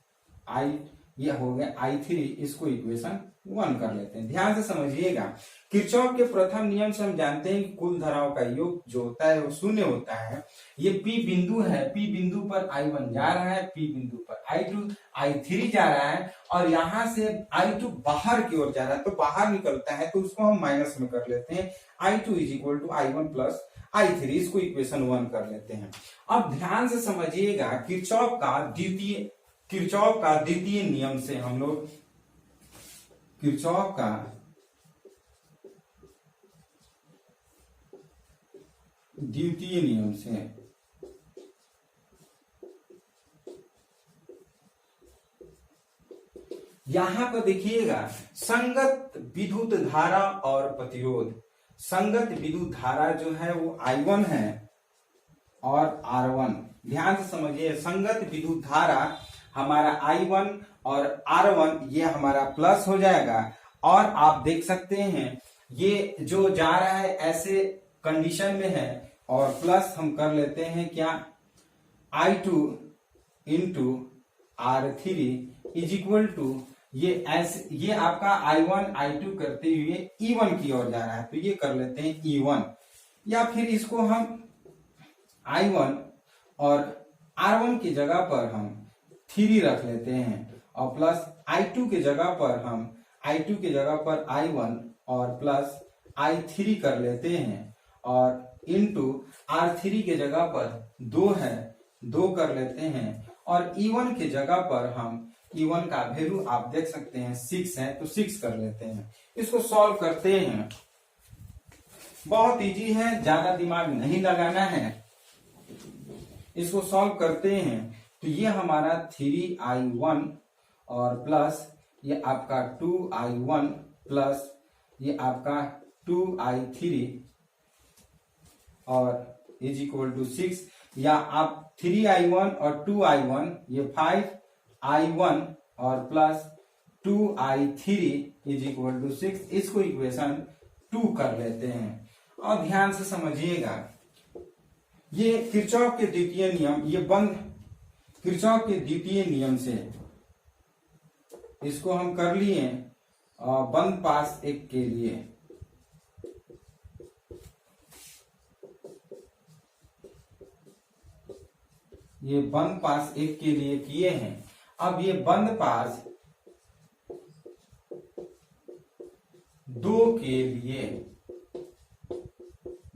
A: ये हो गया I3, इसको इक्वेशन 1 कर लेते हैं। ध्यान से समझिएगा, किरचॉफ के प्रथम नियम से हम जानते हैं कि कुल धाराओं का योग जो होता है वो शून्य होता है। ये P बिंदु है, P बिंदु पर I1 जा रहा है, P बिंदु पर I2 I3 जा रहा है, और यहां से I2 बाहर की ओर जा रहा है, तो बाहर निकलता है, तो उसको हम माइनस में कर लेते हैं। I2 is equal to I1 plus I3, इसको इक्वेशन 1 कर लेते हैं। अब ध्यान से समझिएगा, किरचॉफ का द्वितीय नियम से हम लोग किरचॉफ का द्वितीय नियम से यहां पर देखिएगा, संगत विद्युत धारा और प्रतिरोध। संगत विद्युत धारा जो है वो I1 है और R1। ध्यान से समझिए, संगत विद्युत धारा हमारा I1 और R1 ये हमारा प्लस हो जाएगा। और आप देख सकते हैं ये जो जा रहा है ऐसे कंडीशन में है, और प्लस हम कर लेते हैं क्या, I2 into R3 is equal to ये आपका I1 I2 करते हुए E1 की ओर जा रहा है, तो ये कर लेते हैं E1, या फिर इसको हम I1 और R1 की जगह पर हम 3 रख लेते हैं, और प्लस I2 की जगह पर हम I1 और प्लस I3 कर लेते हैं, और इंटू R3 की जगह पर 2 है, 2 कर लेते हैं, और E1 की जगह पर हम E1 का वैल्यू आप देख सकते हैं 6 है, तो 6 कर लेते हैं। इसको सॉल्व करते हैं, बहुत इजी है, ज्यादा दिमाग नहीं लगाना है। इसको सॉल्व करते हैं तो ये हमारा 3I1 और प्लस ये आपका 2I1 प्लस ये आपका 2I3 और इज इक्वल टू 6, या आप 3I1 और 2I1 ये 5I1 और plus 2I3 is equal to 6, इसको इक्वेशन 2 कर लेते हैं। और ध्यान से समझिएगा, ये किरचॉफ के द्वितीय नियम, ये किरचॉफ के द्वितीय नियम से इसको हम कर लिए बंद पास एक के लिए। ये बंद पास एक के लिए किए हैं। अब ये बंद पास 2 के लिए,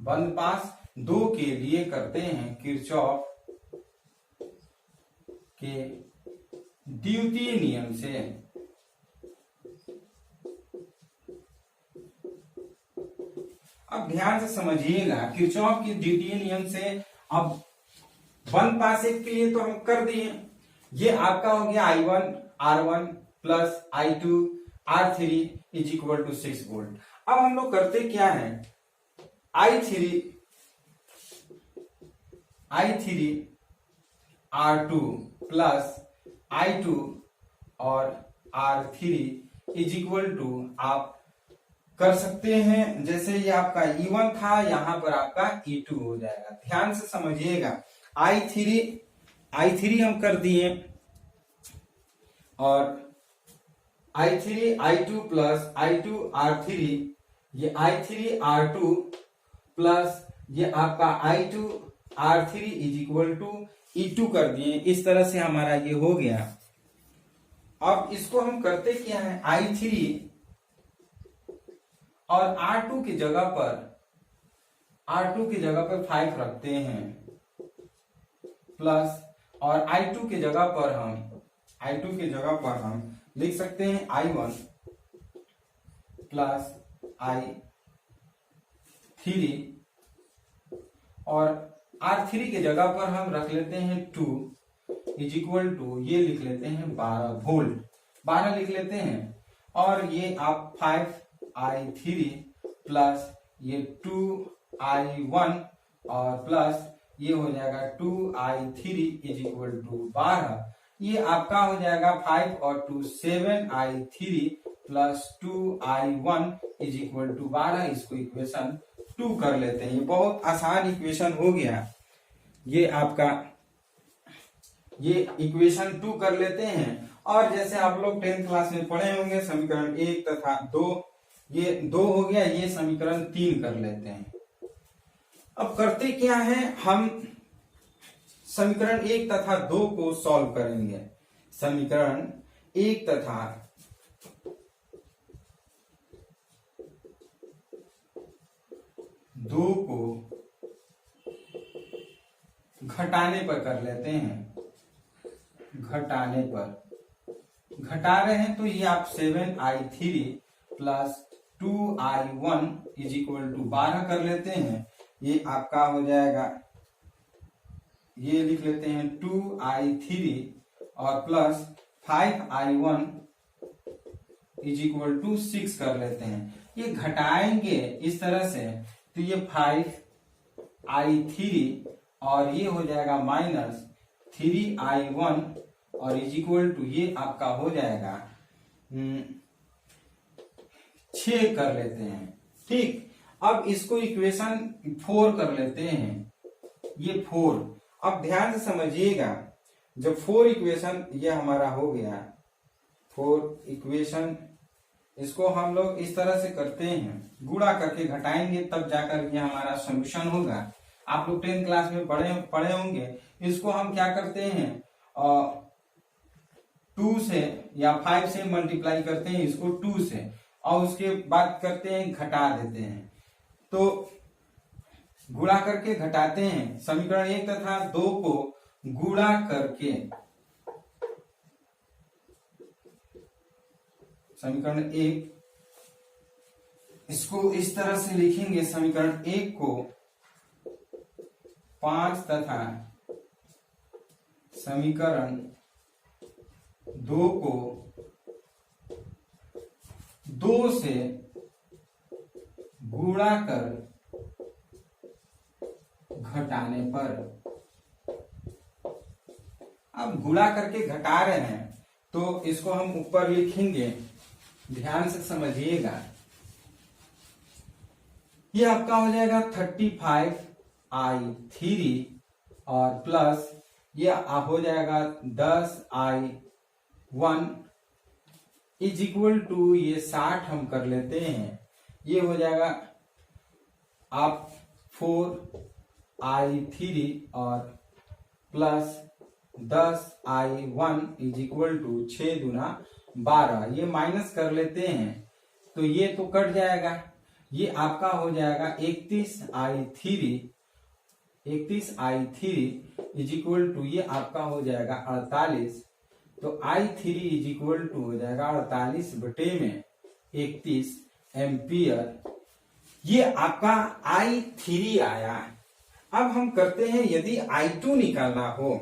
A: बंद पास 2 के लिए करते हैं किरचॉफ के द्वितीय नियम से। अब ध्यान से समझिएगा, किरचॉफ के द्वितीय नियम से अब बंद पास एक के लिए तो हम कर दिए, ये आपका हो गया I1 R1 plus I2 R3 is equal to 6 volt. अब हम लोग करते क्या है, I3 R2 प्लस I2 और R3 इज इक्वल टू आप कर सकते हैं, जैसे ये आपका E1 था, यहां पर आपका E2 हो जाएगा। ध्यान से समझिएगा, I3 हम कर दिए, और I3 I2 plus I2 R3, ये I3 R2 प्लस ये आपका I2 R3 is equal to E2 कर दिए। इस तरह से हमारा ये हो गया। अब इसको हम करते क्या है, I3 और R2 की जगह पर 5 रखते हैं, प्लस और I2 की जगह पर हम लिख सकते हैं I1 प्लस I3, और R3 की जगह पर हम रख लेते हैं 2 इज इक्वल टू, ये लिख लेते हैं 12 वोल्ट, 12 लिख लेते हैं, और ये आप 5I3 प्लस ये 2I1 और प्लस ये हो जाएगा 2I3 इज इक्वल टू 12, ये आपका हो जाएगा 5 और 2 7I3 plus 2I1 is equal to 12। इसको इक्वेशन 2 कर लेते हैं। ये बहुत आसान इक्वेशन हो गया, ये आपका ये इक्वेशन 2 कर लेते हैं। और जैसे आप लोग 10th क्लास में पढ़े होंगे, समीकरण 1 तथा 2, ये 2 हो गया, ये समीकरण 3 कर लेते हैं। अब करते क्या है, हम समीकरण 1 तथा 2 को सॉल्व करेंगे। समीकरण 1 तथा 2 को घटाने पर कर लेते हैं, घटाने पर घटा रहे हैं तो ये आप 7i3 plus 2i1 is equal to 12 कर लेते हैं। ये आपका हो जाएगा, ये लिख लेते हैं 2i3 और plus 5i1 is equal to 6 कर लेते हैं। ये घटाएंगे इस तरह से तो ये 5i3 और ये हो जाएगा माइनस 3i1 और इज इक्वल टू ये आपका हो जाएगा 6 कर लेते हैं। ठीक, अब इसको इक्वेशन 4 कर लेते हैं, ये 4। अब ध्यान से समझिएगा, जब 4 इक्वेशन ये हमारा हो गया, 4 इक्वेशन इसको हम लोग इस तरह से करते हैं, गुणा करके घटाएंगे तब जाकर ये हमारा सॉल्यूशन होगा। आप लोग 10th क्लास में पढ़े होंगे। इसको हम क्या करते हैं 2 से या 5 से मल्टीप्लाई करते हैं इसको 2 से, और उसके बाद करते हैं घटा देते हैं। तो गुणा करके घटाते हैं, समीकरण 1 तथा 2 को गुणा करके समीकरण 1 इसको इस तरह से लिखेंगे, समीकरण 1 को 5 तथा समीकरण 2 को 2 से गुणा कर घटाने पर। अब गुणा करके घटा रहे हैं तो इसको हम ऊपर लिखेंगे, ध्यान से समझिएगा। ये आपका हो जाएगा 35i3 और प्लस ये हो जाएगा 10i1 इज इक्वल टू ये 60 हम कर लेते हैं। ये हो जाएगा आप 4i3 और plus 10i1 is equal to 6 दूना 12। ये माइनस कर लेते हैं तो ये तो कट जाएगा, ये आपका हो जाएगा 31i3 इज इक्वल टू ये आपका हो जाएगा 48। तो i3 इज इक्वल टू हो जाएगा 48 बटे में 31 एम्पियर। ये आपका i3 आया। अब हम करते हैं यदि i2 निकालना हो।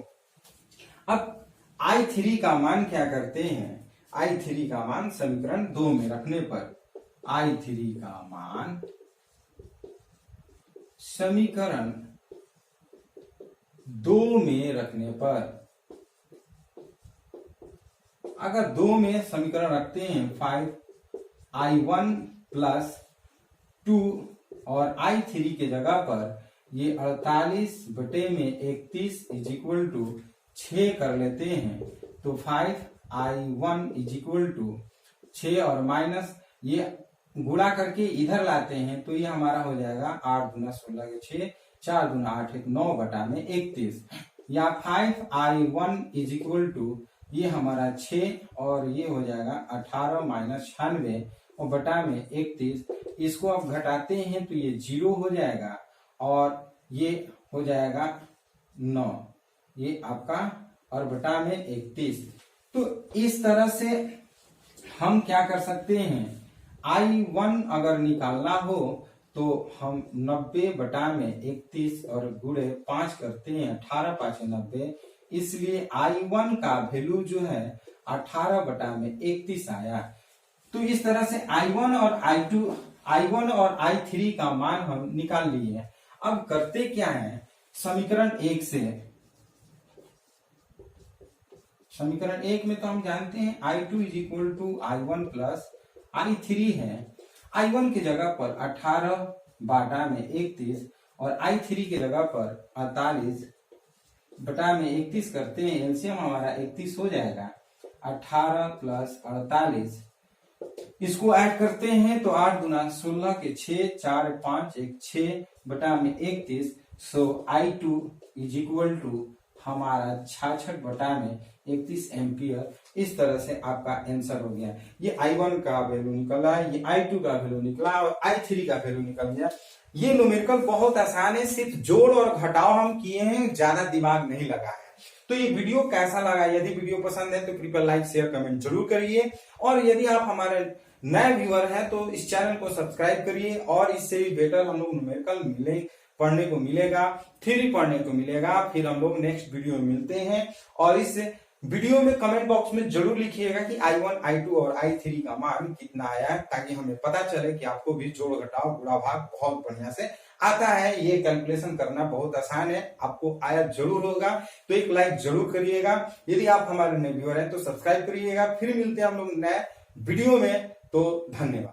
A: अब i3 का मान क्या करते हैं, i3 का मान समीकरण 2 में रखने पर, i3 का मान समीकरण 2 में रखने पर, अगर 2 में समीकरण रखते हैं 5i1 प्लस 2 और i3 के जगह पर ये 48 बटे में 31 इज इक्वल टू 6 कर लेते हैं। तो 5i1 इज इक्वल टू 6 और माइनस ये गुणा करके इधर लाते हैं तो ये हमारा हो जाएगा 8 दूना 16 के 6, 4 दूना 8 एक 9 बटा में 31, या 5i1 इज इक्वल टू ये हमारा 6 और ये हो जाएगा 18 माइनस 96 और बटा में 31। इसको आप घटाते हैं तो ये 0 हो जाएगा और ये हो जाएगा 9, ये आपका और बटा में 31। तो इस तरह से हम क्या कर सकते हैं, i1 अगर निकालना हो तो हम 90 बटा में 31 और गुणे 5 करते हैं, 18 5 90, इसलिए i1 का वैल्यू जो है 18 बटा में 31 आया। तो इस तरह से i1 और i3 का मान हम निकाल लिए। अब करते क्या है, समीकरण 1 से, समीकरण 1 में तो हम जानते हैं i2 is equal to i1 plus i3 है। i1 की जगह पर 18 बटा में 31 और i3 की जगह पर 48 बटा में 31 करते हैं, एलसीएम हमारा 31 हो जाएगा। 18 प्लस 48 इसको ऐड करते हैं तो 8 गुना 16 के 6, 4 5 1 6 बटा में 31। सो i2 इज इक्वल टू हमारा 66 बटा में 31 एम्पियर। इस तरह से आपका आंसर हो गया। ये I1 का वैल्यू निकला, ये I2 का वैल्यू निकला और I3 का वैल्यू निकल गया। ये न्यूमेरिकल बहुत आसान है, सिर्फ जोड़ और घटाव हम किए हैं, ज्यादा दिमाग नहीं लगा है। तो ये वीडियो कैसा लगा? यदि वीडियो पसंद है तो कृपया लाइक शेयर कमेंट जरूर करिए, और यदि आप हमारे नए व्यूअर हैं तो इस चैनल को सब्सक्राइब करिए। और इससे भी बेटर हम लोग न्यूमेरिकल मिले पढ़ने को मिलेगा, थ्योरी पढ़ने को मिलेगा। फिर हम लोग नेक्स्ट वीडियो में मिलते हैं, और इस वीडियो में कमेंट बॉक्स में जरूर लिखिएगा कि I1, I2 और I3 का मान कितना आया है, ताकि हमें पता चले कि आपको भी जोड़ घटाव गुणा भाग बहुत बढ़िया से आता है। ये कैलकुलेशन करना बहुत आसान है, आपको आया जरूर होगा। तो एक लाइक जरूर करिएगा। यदि आप हमारे नए व्यूअर हैं तो सब्सक्राइब करिएगा। फिर मिलते हैं हम लोग नए वीडियो में। तो धन्यवाद।